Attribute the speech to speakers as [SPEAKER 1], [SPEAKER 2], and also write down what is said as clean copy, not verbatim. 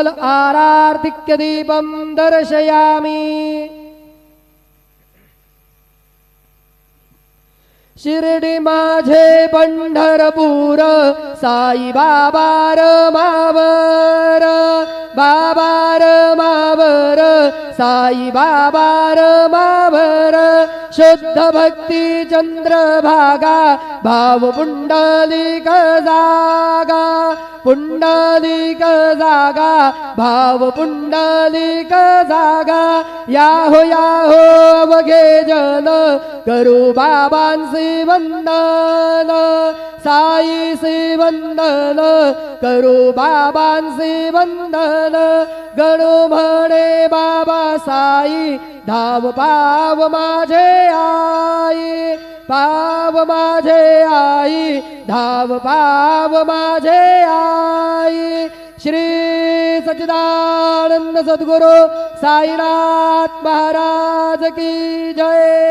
[SPEAKER 1] आरार्तिक्य दीपं दर्शयामि। शिर्डी माझे पंढरपूर साई बाबा रमावर, बाबा रमावर साई बाबा रमावर। शुद्ध भक्ती चंद्रभागा भाव पुंडलिक जागा, पुंडलिक जागा भाव पुंडलिक जागा। याहो याहो अवघे जन करू बाबांसी वंदन, साईसी वंदन करू बाबांसी वंदन। गणू म्हणे बाबा साई धाम पाव माझे आई, पाव माझे आई धाम पाव माझे आई। श्री सच्चिदानंद सद्गुरु साईनाथ महाराज की जय।